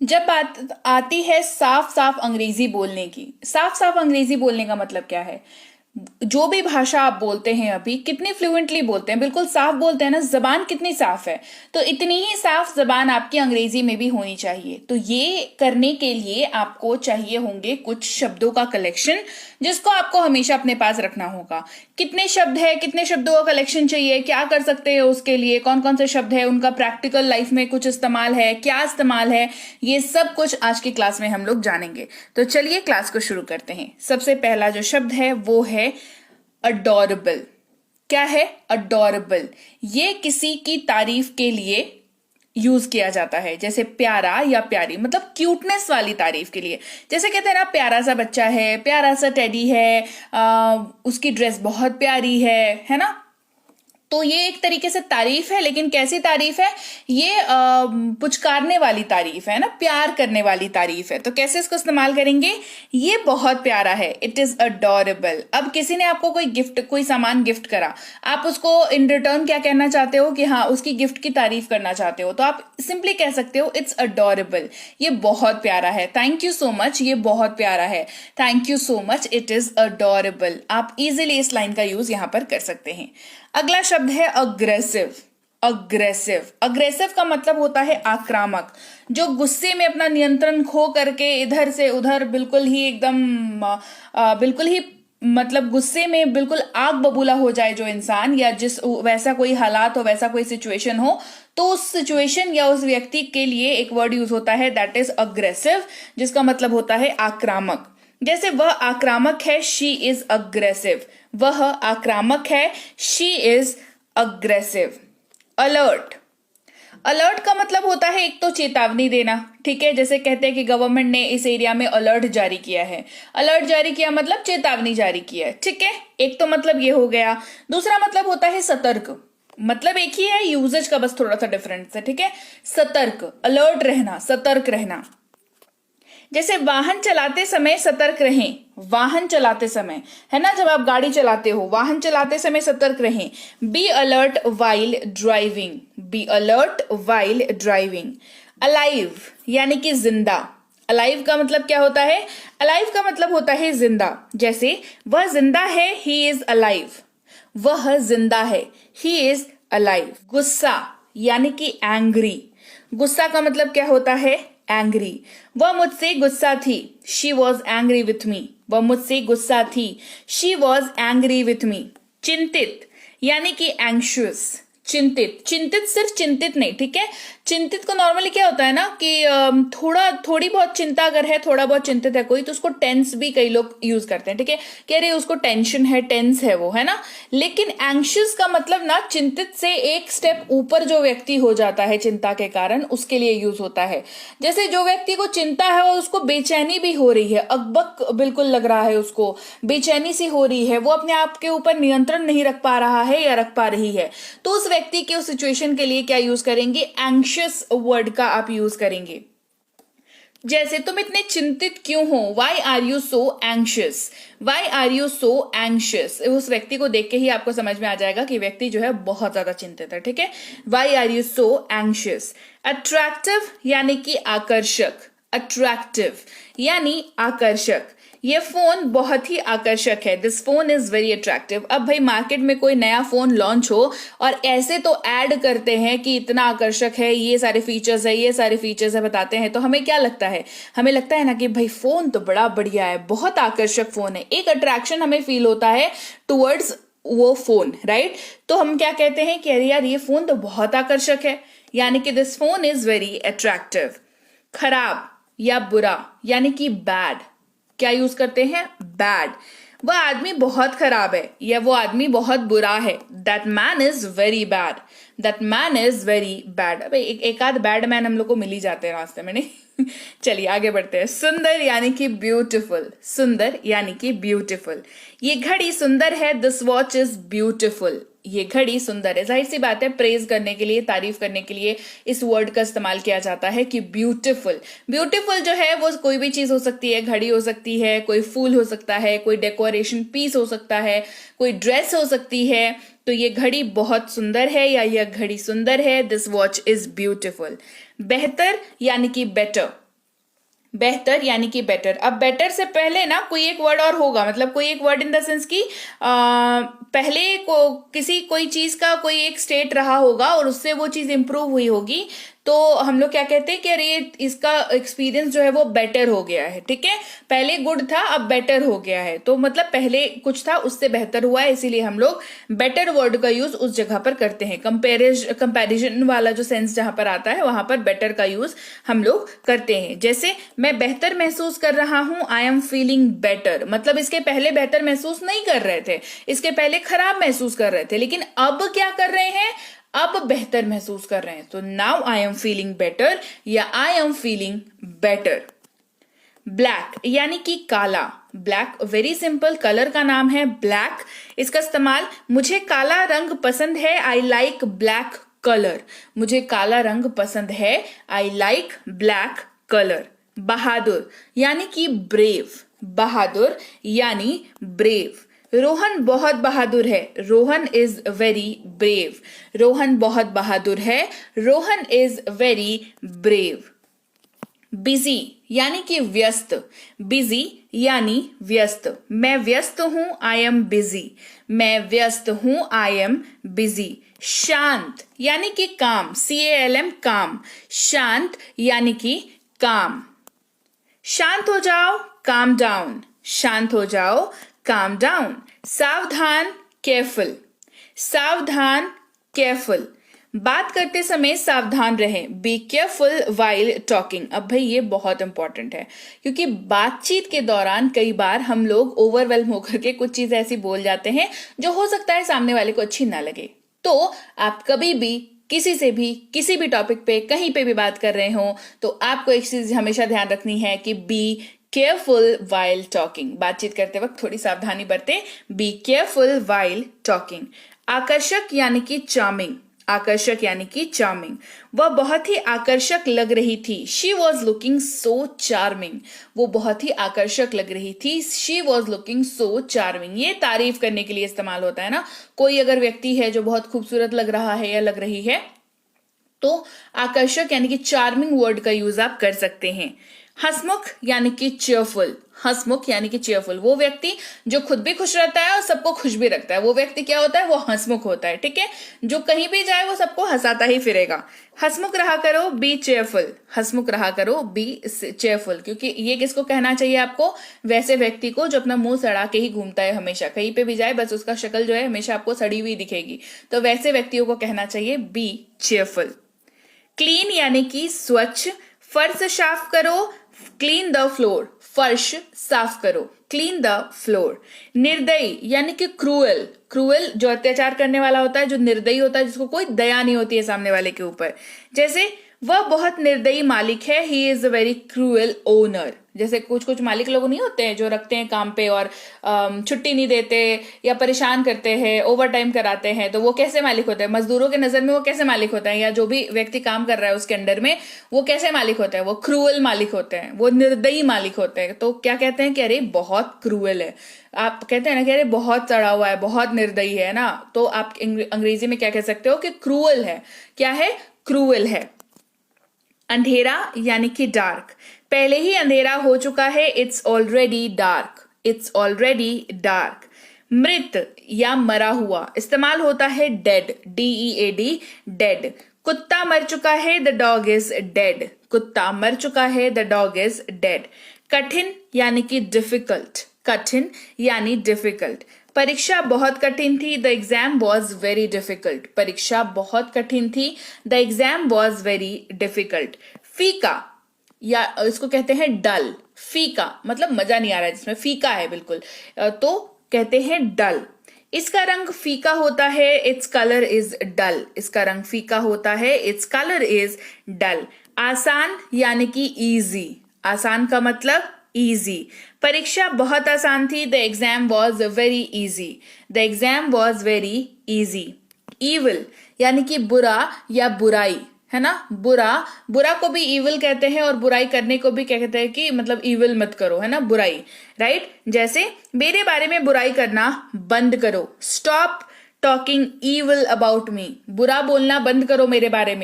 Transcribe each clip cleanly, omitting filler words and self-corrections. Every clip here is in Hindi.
जब बात आती है साफ साफ अंग्रेजी बोलने की, साफ साफ अंग्रेजी बोलने का मतलब क्या है? जो भी भाषा आप बोलते हैं अभी कितनी फ्लुएंटली बोलते हैं, बिल्कुल साफ बोलते हैं ना, जबान कितनी साफ है, तो इतनी ही साफ जबान आपकी अंग्रेजी में भी होनी चाहिए। तो ये करने के लिए आपको चाहिए होंगे कुछ शब्दों का कलेक्शन, जिसको आपको हमेशा अपने पास रखना होगा। कितने शब्द है, कितने शब्दों का कलेक्शन चाहिए, क्या कर सकते हैं उसके लिए, कौन कौन से शब्द है, उनका प्रैक्टिकल लाइफ में कुछ इस्तेमाल है, क्या इस्तेमाल है, ये सब कुछ आज की क्लास में हम लोग जानेंगे। तो चलिए क्लास को शुरू करते हैं। सबसे पहला जो शब्द है वो है अडोरेबल। क्या है? अडोरेबल। ये किसी की तारीफ के लिए यूज किया जाता है, जैसे प्यारा या प्यारी, मतलब क्यूटनेस वाली तारीफ के लिए। जैसे कहते हैं ना, प्यारा सा बच्चा है, प्यारा सा टेडी है, उसकी ड्रेस बहुत प्यारी है ना। तो ये एक तरीके से तारीफ है, लेकिन कैसी तारीफ है ये? पुचकारने वाली तारीफ है ना, प्यार करने वाली तारीफ है। तो कैसे इसको इस्तेमाल करेंगे? ये बहुत प्यारा है, इट इज अडोरेबल। अब किसी ने आपको कोई गिफ्ट, कोई सामान गिफ्ट करा, आप उसको इन रिटर्न क्या कहना चाहते हो कि हाँ, उसकी गिफ्ट की तारीफ करना चाहते हो, तो आप सिंपली कह सकते हो इट्स अडोरेबल, ये बहुत प्यारा है। थैंक यू सो मच, ये बहुत प्यारा है। Thank you so much, it is adorable. आप इजिली इस लाइन का यूज यहां पर कर सकते हैं। अगला शब्द है अग्रेसिव। अग्रेसिव, अग्रेसिव का मतलब होता है आक्रामक, जो गुस्से में अपना नियंत्रण खो करके इधर से उधर बिल्कुल ही एकदम बिल्कुल ही मतलब गुस्से में बिल्कुल आग बबूला हो जाए जो इंसान, या जिस वैसा कोई हालात हो, वैसा कोई सिचुएशन हो, तो उस सिचुएशन या उस व्यक्ति के लिए एक वर्ड यूज होता है दैट इज अग्रेसिव, जिसका मतलब होता है आक्रामक। जैसे वह आक्रामक है, शी इज अग्रेसिव। वह आक्रामक है, she is aggressive. Alert. Alert का मतलब होता है एक तो चेतावनी देना, ठीक है। जैसे कहते हैं कि गवर्नमेंट ने इस एरिया में अलर्ट जारी किया है। अलर्ट जारी किया मतलब चेतावनी जारी किया है, ठीक है। एक तो मतलब ये हो गया। दूसरा मतलब होता है सतर्क। मतलब एक ही है, यूजेज का बस थोड़ा सा डिफरेंस है, ठीक है। सतर्क, अलर्ट रहना, सतर्क रहना। जैसे वाहन चलाते समय सतर्क रहें, वाहन चलाते समय, है ना, जब आप गाड़ी चलाते हो, वाहन चलाते समय सतर्क रहें। Be alert while driving, be alert while driving. Alive यानी कि जिंदा। अलाइव का मतलब क्या होता है? अलाइव का मतलब होता है जिंदा। जैसे वह जिंदा है, ही इज अलाइव। वह जिंदा है, ही इज अलाइव। गुस्सा यानी कि एंग्री। गुस्सा का मतलब क्या होता है? एंग्री। वह मुझसे गुस्सा थी, she was angry with me. वह मुझसे गुस्सा थी, she was angry with me. चिंतित यानी कि एंग्शियस। चिंतित, चिंतित सिर्फ चिंतित नहीं, ठीक है। चिंतित को नॉर्मली क्या होता है ना कि थोड़ी बहुत चिंता अगर है, थोड़ा बहुत चिंतित है कोई, तो उसको टेंस भी कई लोग यूज करते हैं, ठीक है, कि अरे उसको टेंशन है, टेंस है वो, है ना। लेकिन एंग्शियस का मतलब ना चिंतित से एक स्टेप ऊपर जो व्यक्ति हो जाता है चिंता के कारण, उसके लिए यूज होता है। जैसे जो व्यक्ति को चिंता है और उसको बेचैनी भी हो रही है, अकबक बिल्कुल लग रहा है, उसको बेचैनी सी हो रही है, वो अपने आप के ऊपर नियंत्रण नहीं रख पा रहा है या रख पा रही है, तो उस व्यक्ति के उस सिचुएशन के लिए क्या यूज करेंगे? एंग्शियस वर्ड का आप यूज करेंगे। जैसे तुम इतने चिंतित क्यों हो? Why are you so anxious? Why are you so anxious? उस व्यक्ति को देख के ही आपको समझ में आ जाएगा कि व्यक्ति जो है बहुत ज्यादा चिंतित है, ठीक है। Why are you so anxious. Attractive यानी कि आकर्षक। अट्रैक्टिव यानी आकर्षक। ये फोन बहुत ही आकर्षक है, this phone is very attractive. अब भाई मार्केट में कोई नया फोन लॉन्च हो और ऐसे तो ऐड करते हैं कि इतना आकर्षक है, ये सारे फीचर्स है, ये सारे फीचर्स है, बताते हैं, तो हमें क्या लगता है? हमें लगता है ना कि भाई फोन तो बड़ा बढ़िया है, बहुत आकर्षक फोन है, एक अट्रैक्शन हमें फील होता है टुवर्ड्स वो फोन, राइट। तो हम क्या कहते हैं कि अरे यार ये फोन तो बहुत आकर्षक है, यानी कि this phone is very attractive. खराब या बुरा यानी कि बैड। क्या यूज करते हैं? बैड। वह आदमी बहुत खराब है या वो आदमी बहुत बुरा है, that man is very bad. That man is very bad. अब एक आध बैड मैन हम लोग को मिल ही जाते हैं रास्ते में, नहीं? चलिए आगे बढ़ते हैं। सुंदर यानी कि ब्यूटिफुल। सुंदर यानी कि ब्यूटिफुल। ये घड़ी सुंदर है, दिस वॉच इज ब्यूटिफुल। ये घड़ी सुंदर है। जाहिर सी बात है, प्रेज करने के लिए, तारीफ करने के लिए इस वर्ड का इस्तेमाल किया जाता है कि ब्यूटिफुल। ब्यूटिफुल जो है वो कोई भी चीज हो सकती है, घड़ी हो सकती है, कोई फूल हो सकता है, कोई डेकोरेशन पीस हो सकता है, कोई ड्रेस हो सकती है। तो ये घड़ी बहुत सुंदर है या यह घड़ी सुंदर है, दिस वॉच इज ब्यूटिफुल। बेहतर यानी कि बेटर। बेहतर यानी कि बेटर। अब बेटर से पहले ना कोई एक वर्ड और होगा, मतलब कोई एक वर्ड इन द सेंस कि पहले कोई चीज का कोई एक स्टेट रहा होगा और उससे वो चीज इंप्रूव हुई होगी, तो हम लोग क्या कहते हैं कि अरे इसका एक्सपीरियंस जो है वो बेटर हो गया है। ठीक है, पहले गुड था अब बेटर हो गया है, तो मतलब पहले कुछ था उससे बेहतर हुआ है, इसीलिए हम लोग बेटर वर्ड का यूज उस जगह पर करते हैं। कंपैरिजन वाला जो सेंस जहां पर आता है वहां पर बेटर का यूज हम लोग करते हैं। जैसे मैं बेहतर महसूस कर रहा हूं, आई एम फीलिंग बेटर, मतलब इसके पहले बेहतर महसूस नहीं कर रहे थे, इसके पहले खराब महसूस कर रहे थे, लेकिन अब क्या कर रहे हैं, अब बेहतर महसूस कर रहे हैं। तो now I am feeling better या I am feeling better. Black यानी कि काला, ब्लैक वेरी सिंपल, कलर का नाम है ब्लैक। इसका इस्तेमाल मुझे काला रंग पसंद है, आई लाइक ब्लैक कलर, मुझे काला रंग पसंद है, आई लाइक ब्लैक कलर। बहादुर यानी कि ब्रेव, बहादुर यानी ब्रेव। रोहन बहुत बहादुर है, Rohan is very brave, Rohan बहुत बहादुर है, Rohan is very brave. Busy यानी कि व्यस्त, बिजी यानी व्यस्त, मैं व्यस्त हूं, आई एम बिजी, मैं व्यस्त हूं, आई एम बिजी। शांत यानी कि काम, CALM काम, शांत यानी कि काम। शांत हो जाओ, काम डाउन, शांत हो जाओ, काम डाउन। सावधान, केयरफुल, सावधान केयरफुल, बात करते समय सावधान रहें, बी केयरफुल वाइल टॉकिंग। अब भाई ये बहुत इंपॉर्टेंट है, क्योंकि बातचीत के दौरान कई बार हम लोग ओवरवेल्म होकर के कुछ चीज ऐसी बोल जाते हैं जो हो सकता है सामने वाले को अच्छी ना लगे। तो आप कभी भी किसी से भी किसी भी टॉपिक पे कहीं पे भी बात कर रहे हो तो आपको एक चीज हमेशा ध्यान रखनी है कि बी केयरफुल वाइल टॉकिंग, बातचीत करते वक्त थोड़ी सावधानी बरतें, बी केयरफुल वाइल टॉकिंग। आकर्षक यानी कि चार्मिंग, आकर्षक यानी कि चार्मिंग, वह बहुत ही आकर्षक लग रही थी, she was looking so charming, वो बहुत ही आकर्षक लग रही थी, she was looking so charming. ये तारीफ करने के लिए इस्तेमाल होता है ना, कोई अगर व्यक्ति है जो बहुत खूबसूरत लग रहा है या लग रही है तो आकर्षक यानी कि चार्मिंग वर्ड का यूज आप कर सकते हैं। हंसमुख यानी कि चेयरफुल, हंसमुख यानी कि चेयरफुल, वो व्यक्ति जो खुद भी खुश रहता है और सबको खुश भी रखता है, वो व्यक्ति क्या होता है, वो हंसमुख होता है। ठीक है, जो कहीं भी जाए वो सबको हंसाता ही फिरेगा। हंसमुख रहा करो, बी चेयरफुल, हंसमुख रहा करो, बी चेयरफुल, क्योंकि ये किसको कहना चाहिए आपको, वैसे व्यक्ति को जो अपना मुंह सड़ा के ही घूमता है, हमेशा कहीं पे भी जाए बस उसका शक्ल जो है हमेशा आपको सड़ी हुई दिखेगी, तो वैसे व्यक्तियों को कहना चाहिए बी चेयरफुल। क्लीन यानी कि स्वच्छ, फर्श साफ करो, क्लीन द फ्लोर, फर्श साफ करो, क्लीन द फ्लोर। निर्दयी यानी कि क्रूअल, क्रूअल जो अत्याचार करने वाला होता है, जो निर्दयी होता है, जिसको कोई दया नहीं होती है सामने वाले के ऊपर। जैसे वह बहुत निर्दयी मालिक है, he is a very cruel owner. जैसे कुछ कुछ मालिक लोग नहीं होते हैं जो रखते हैं काम पे और छुट्टी नहीं देते या परेशान करते हैं, ओवर टाइम कराते हैं, तो वो कैसे मालिक होते हैं, मजदूरों के नजर में वो कैसे मालिक होता है, या जो भी व्यक्ति काम कर रहा है उसके अंडर में वो कैसे मालिक होता है, वो क्रूअल मालिक होते हैं, वो निर्दयी मालिक होते हैं। तो क्या कहते हैं कि अरे बहुत क्रूअल है, आप कहते हैं ना कि अरे बहुत चढ़ा हुआ है, बहुत निर्दयी है ना, तो आप अंग्रेजी में क्या कह सकते हो कि क्रूअल है। क्या है, क्रूअल है। अंधेरा यानी कि डार्क, पहले ही अंधेरा हो चुका है, it's already dark, it's already dark. मृत या मरा हुआ, इस्तेमाल होता है डेड, DEAD, डेड। कुत्ता मर चुका है, द डॉग इज डेड, कुत्ता मर चुका है, द डॉग इज डेड। कठिन यानी कि डिफिकल्ट, कठिन यानी डिफिकल्ट। परीक्षा बहुत कठिन थी, the exam was very difficult, परीक्षा बहुत कठिन थी, the exam was very difficult. फीका या इसको कहते हैं डल, फीका मतलब मजा नहीं आ रहा है, जिसमें फीका है बिल्कुल, तो कहते हैं डल। इसका रंग फीका होता है, इट्स कलर इज डल, इसका रंग फीका होता है, इट्स कलर इज डल। आसान यानी कि इजी, आसान का मतलब इजी। परीक्षा बहुत आसान थी, the exam was very easy, the exam was very easy. Evil यानी कि बुरा या बुराई, है ना, बुरा, बुरा को भी ईविल कहते हैं और बुराई करने को भी क्या कहते हैं कि मतलब ईविल मत करो, है ना, बुराई, राइट। जैसे मेरे बारे में बुराई करना बंद करो, stop talking evil about me, बुरा बोलना बंद करो मेरे बारे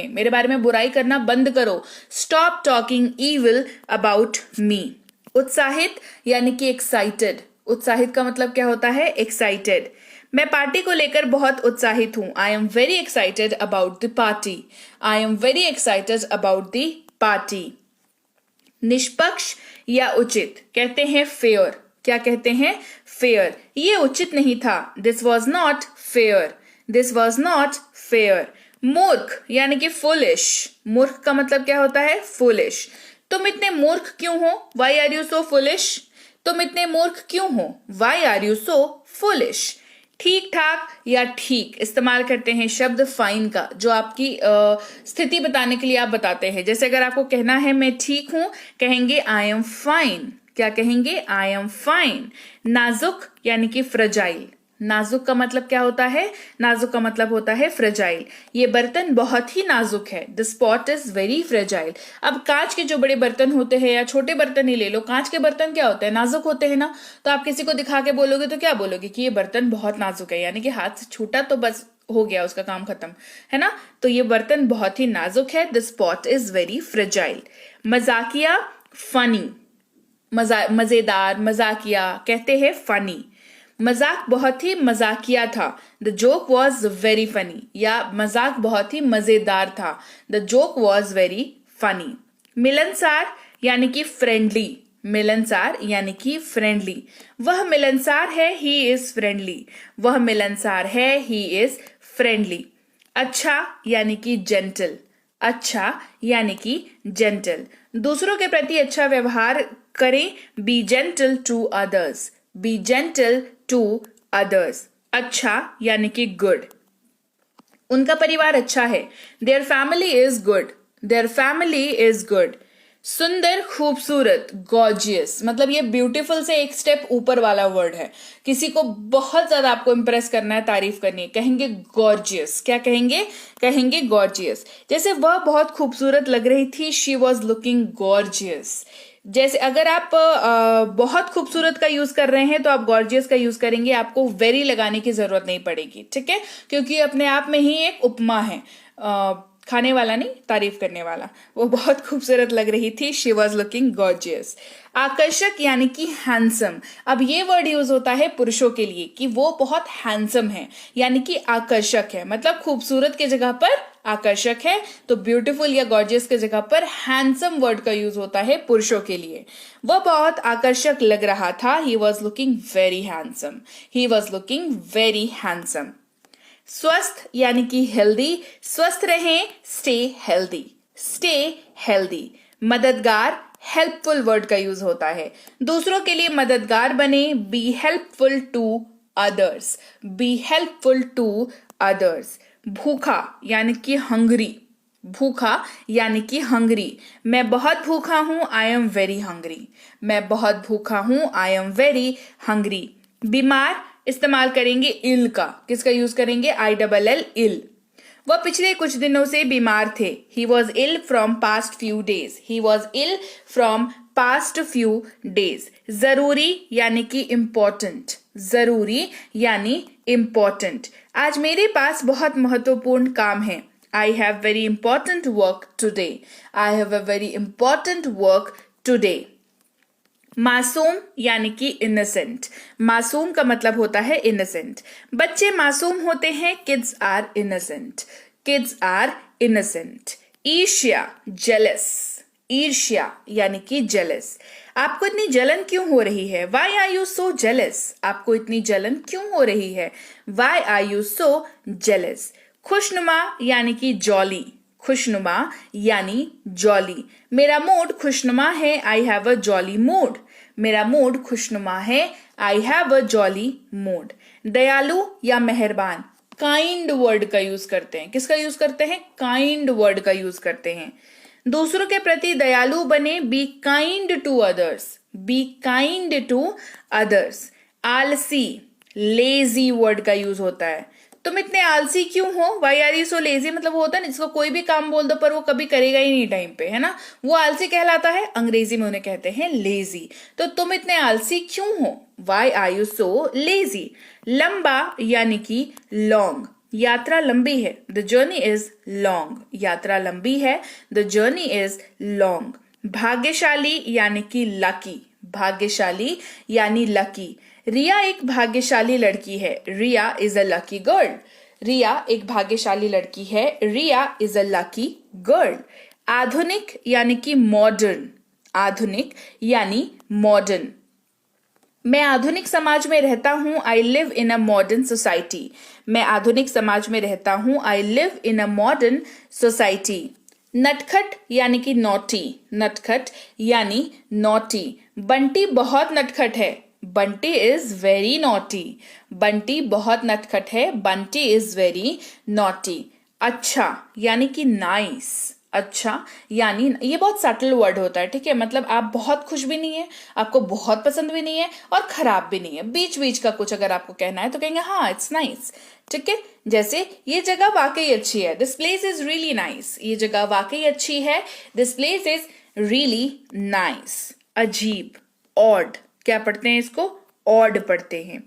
में बुराई करना बंद करो. Stop talking evil about me. उत्साहित यानी कि एक्साइटेड. उत्साहित का मतलब क्या होता है? एक्साइटेड. मैं पार्टी को लेकर बहुत उत्साहित हूं. I am very excited about the party. I am very excited about the party. निष्पक्ष या उचित कहते हैं फेयर. क्या कहते हैं? फेयर. ये उचित नहीं था. This was not fair. This was not fair. मूर्ख यानी कि फुलिश. मूर्ख का मतलब क्या होता है? फुलिश. तुम इतने मूर्ख क्यों हो? Why are you so foolish. तुम इतने मूर्ख क्यों हो? Why are you so foolish. ठीक ठाक या ठीक इस्तेमाल करते हैं शब्द फाइन का, जो आपकी स्थिति बताने के लिए आप बताते हैं. जैसे अगर आपको कहना है मैं ठीक हूं, कहेंगे आई एम फाइन. क्या कहेंगे? I am fine. नाजुक यानी कि फ्रजाइल. नाजुक का मतलब क्या होता है? नाजुक का मतलब होता है फ्रजाइल. ये बर्तन बहुत ही नाजुक है. This pot is very fragile. अब कांच के जो बड़े बर्तन होते हैं या छोटे बर्तन ही ले लो, कांच के बर्तन क्या होते हैं? नाजुक होते हैं ना. तो आप किसी को दिखा के बोलोगे तो क्या बोलोगे? कि ये बर्तन बहुत नाजुक है, यानी कि हाथ से छूटा तो बस हो गया, उसका काम खत्म है ना. तो ये बर्तन बहुत ही नाजुक है. This pot is very fragile. मजाकिया, फनी. मजेदार, मजाकिया कहते हैं फनी. मजाक बहुत ही मजाकिया था. The joke was very funny. या मजाक बहुत ही मजेदार था. The joke was very funny. मिलनसार यानी कि फ्रेंडली. मिलनसार यानी कि फ्रेंडली. वह मिलनसार है. He is friendly. वह मिलनसार है. He is friendly. अच्छा यानी कि जेंटल. अच्छा यानी कि जेंटल. दूसरों के प्रति अच्छा व्यवहार करें. Be gentle to others. Be gentle to others. अच्छा यानी कि गुड. उनका परिवार अच्छा है. Their family is good. Their family is good. सुंदर, खूबसूरत, गॉर्जियस. मतलब ये ब्यूटीफुल से एक स्टेप ऊपर वाला वर्ड है. किसी को बहुत ज्यादा आपको इंप्रेस करना है, तारीफ करनी है, कहेंगे गॉर्जियस. क्या कहेंगे? कहेंगे गॉर्जियस. जैसे वह बहुत खूबसूरत लग रही थी. She was looking gorgeous. जैसे अगर आप बहुत खूबसूरत का यूज कर रहे हैं तो आप गॉर्जियस का यूज करेंगे. आपको वेरी लगाने की जरूरत नहीं पड़ेगी. ठीक है, क्योंकि अपने आप में ही एक उपमा है. खाने वाला नहीं, तारीफ करने वाला. वो बहुत खूबसूरत लग रही थी. She was looking gorgeous. आकर्षक यानी कि हैंडसम. अब ये वर्ड यूज होता है पुरुषों के लिए कि वो बहुत हैंडसम है, यानी कि आकर्षक है. मतलब खूबसूरत के जगह पर आकर्षक है, तो ब्यूटीफुल या गॉर्जियस के जगह पर हैंडसम वर्ड का यूज होता है पुरुषों के लिए. वह बहुत आकर्षक लग रहा था. He was looking very handsome. He was looking very handsome. स्वस्थ यानी कि हेल्दी. स्वस्थ रहें. Stay healthy. Stay healthy. मददगार, हेल्पफुल वर्ड का यूज होता है. दूसरों के लिए मददगार बने. Be helpful to others. Be helpful to others. भूखा यानी कि हंग्री. भूखा यानी कि हंग्री. मैं बहुत भूखा हूं. I am very hungry. मैं बहुत भूखा हूं. I am very hungry. बीमार इस्तेमाल करेंगे इल का. किसका यूज करेंगे? I double L, ill. वह पिछले कुछ दिनों से बीमार थे. He was ill from past few days. He was ill from past few days. जरूरी यानी कि इम्पोर्टेंट. जरूरी यानी इम्पोर्टेंट. आज मेरे पास बहुत महत्वपूर्ण काम है. I have very important work today. I have a very important work today. मासूम यानी कि इनोसेंट. मासूम का मतलब होता है इनोसेंट. बच्चे मासूम होते हैं. Kids are innocent. Kids are innocent. ईर्ष्या, जेलस. ईर्ष्या यानी कि जेलस. आपको इतनी जलन क्यों हो रही है? Why are you so jealous. आपको इतनी जलन क्यों हो रही है? Why are you so jealous. खुशनुमा यानी कि जॉली. खुशनुमा यानी जॉली. मेरा मूड खुशनुमा है. I have a jolly mood. मेरा मूड खुशनुमा है. I have a jolly mood. दयालु या मेहरबान. काइंड वर्ड का यूज करते हैं. किसका यूज करते हैं? काइंड वर्ड का यूज करते हैं. दूसरों के प्रति दयालु बने. Be kind to others. Be kind to others. आलसी, लेजी वर्ड का यूज होता है. तुम इतने आलसी क्यों हो, why are you so lazy, मतलब वो होता है ना जिसको कोई भी काम बोल दो पर वो कभी करेगा ही नहीं टाइम पे, है ना, वो आलसी कहलाता है, अंग्रेजी में उन्हें कहते हैं लेजी। तो तुम इतने आलसी क्यों हो, why are you so lazy. लंबा यानी कि लॉन्ग, यात्रा लंबी है, द जर्नी इज लॉन्ग, यात्रा लंबी है, द जर्नी इज लॉन्ग। भाग्यशाली यानी कि लकी, भाग्यशाली यानी लकी। रिया एक भाग्यशाली लड़की है, रिया इज अ लकी गर्ल, रिया एक भाग्यशाली लड़की है, रिया इज अ लकी गर्ल। आधुनिक यानी कि मॉडर्न, आधुनिक यानी मॉडर्न। मैं आधुनिक समाज में रहता हूं, I live in a modern society, मैं आधुनिक समाज में रहता हूं, I live in a modern society. नटखट यानी कि नॉटी, नटखट यानी नॉटी। बंटी बहुत नटखट है, Bunty is very naughty, Bunty बहुत नटखट है, बंटी इज वेरी नॉटी। अच्छा यानी कि नाइस, अच्छा यानी, ये बहुत सटल वर्ड होता है, ठीक है, मतलब आप बहुत खुश भी नहीं है, आपको बहुत पसंद भी नहीं है और खराब भी नहीं है, बीच बीच का कुछ अगर आपको कहना है तो कहेंगे हाँ इट्स नाइस, ठीक है। जैसे ये जगह वाकई अच्छी है, this place is really nice, ये जगह वाकई अच्छी है, this place is really nice. अजीब, ऑड, क्या पढ़ते हैं इसको, ऑड पढ़ते हैं।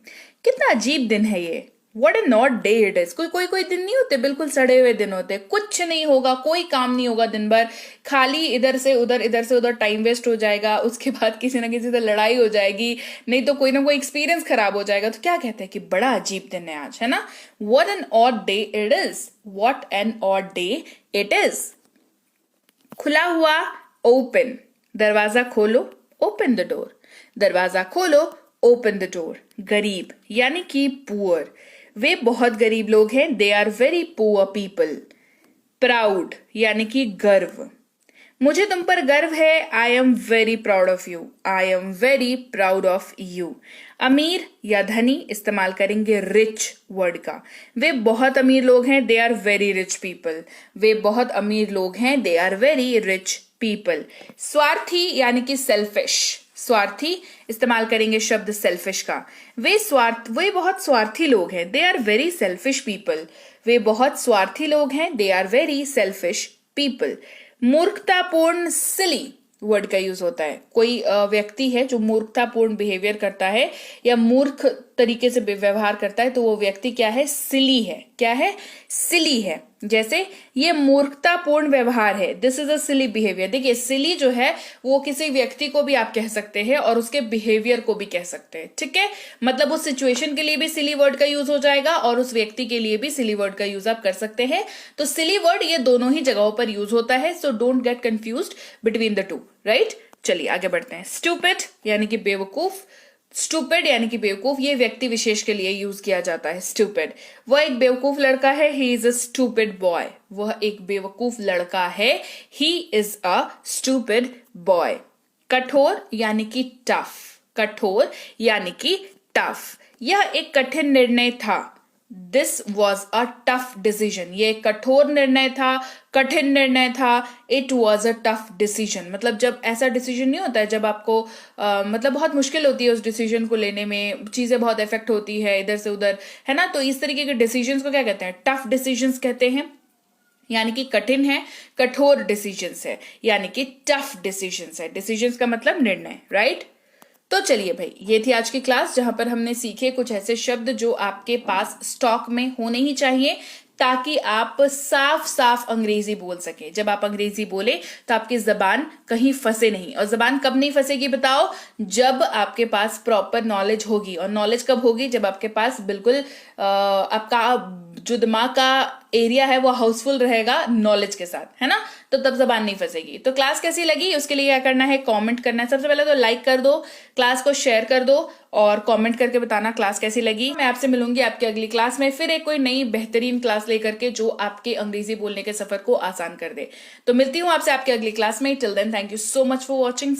कितना अजीब दिन है ये, what an odd day it is. कोई दिन नहीं होते बिल्कुल सड़े हुए दिन होते, कुछ नहीं होगा, कोई काम नहीं होगा दिन भर, खाली इधर से उधर टाइम वेस्ट हो जाएगा, उसके बाद किसी ना किसी से लड़ाई हो जाएगी, नहीं तो कोई ना कोई एक्सपीरियंस खराब हो जाएगा। तो क्या कहते हैं कि बड़ा अजीब दिन है आज, है ना, what an odd day it is, what an odd day it is. खुला हुआ, ओपन, दरवाजा खोलो, ओपन द डोर, दरवाजा खोलो, ओपन द डोर। गरीब यानी कि पुअर, वे बहुत गरीब लोग हैं, they are very poor people. Proud यानी कि गर्व, मुझे तुम पर गर्व है, I am very proud of you, I am very proud of you. अमीर या धनी, इस्तेमाल करेंगे रिच वर्ड का, वे बहुत अमीर लोग हैं, they are very rich people, वे बहुत अमीर लोग हैं, they are very rich people. स्वार्थी यानी कि सेल्फिश, स्वार्थी इस्तेमाल करेंगे शब्द सेल्फिश का, वे बहुत स्वार्थी लोग हैं, they are very selfish people, वे बहुत स्वार्थी लोग हैं, they are very selfish people. मूर्खतापूर्ण, सिली वर्ड का यूज होता है, कोई व्यक्ति है जो मूर्खतापूर्ण बिहेवियर करता है या मूर्ख तरीके से व्यवहार करता है तो वो व्यक्ति क्या है, सिली है, क्या है, सिली है। जैसे ये मूर्खतापूर्ण व्यवहार है, this is a silly behaviour. देखिए सिली जो है वो किसी व्यक्ति को भी आप कह सकते हैं और उसके बिहेवियर को भी कह सकते हैं, ठीक है, मतलब उस सिचुएशन के लिए भी सिली वर्ड का यूज हो जाएगा और उस व्यक्ति के लिए भी सिली वर्ड का यूज आप कर सकते हैं। तो सिली वर्ड ये दोनों ही जगहों पर यूज होता है, so don't get confused between the two, right. चलिए आगे बढ़ते हैं। स्टूपिड यानी कि बेवकूफ, स्टूपिड यानी कि बेवकूफ, ये व्यक्ति विशेष के लिए यूज किया जाता है स्टूपिड। वह एक बेवकूफ लड़का है, he is a stupid boy, वह एक बेवकूफ लड़का है, he is a stupid boy. कठोर यानी कि टफ, कठोर यानी कि टफ, यह एक कठिन निर्णय था, this was a tough decision, ये एक कठोर निर्णय था, कठिन निर्णय था, it was a tough decision. मतलब जब ऐसा डिसीजन नहीं होता है जब आपको मतलब बहुत मुश्किल होती है उस डिसीजन को लेने में, चीजें बहुत इफेक्ट होती है इधर से उधर, है ना, तो इस तरीके के डिसीजंस को क्या कहते हैं, टफ डिसीजंस कहते हैं, यानी कि कठिन है, कठोर डिसीजंस है, यानी कि टफ डिसीजंस है, डिसीजंस का मतलब निर्णय, राइट। तो चलिए भाई, ये थी आज की क्लास जहां पर हमने सीखे कुछ ऐसे शब्द जो आपके पास स्टॉक में होने ही चाहिए ताकि आप साफ साफ अंग्रेजी बोल सके। जब आप अंग्रेजी बोले तो आपकी जबान कहीं फंसे नहीं, और जबान कब नहीं फंसेगी बताओ, जब आपके पास प्रॉपर नॉलेज होगी। और नॉलेज कब होगी, जब आपके पास बिल्कुल आपका जो दिमाग का एरिया है वो हाउसफुल रहेगा नॉलेज के साथ, है ना, तो तब जबान नहीं फंसेगी। तो क्लास कैसी लगी उसके लिए क्या करना है, कमेंट करना है। सबसे पहले तो लाइक कर दो, क्लास को शेयर कर दो और कमेंट करके बताना क्लास कैसी लगी। मैं आपसे मिलूंगी आपकी अगली क्लास में फिर एक कोई नई बेहतरीन क्लास लेकर के जो आपके अंग्रेजी बोलने के सफर को आसान कर दे। तो मिलती हूँ आपसे आपकी अगली क्लास में। Till then thank you so much for watching.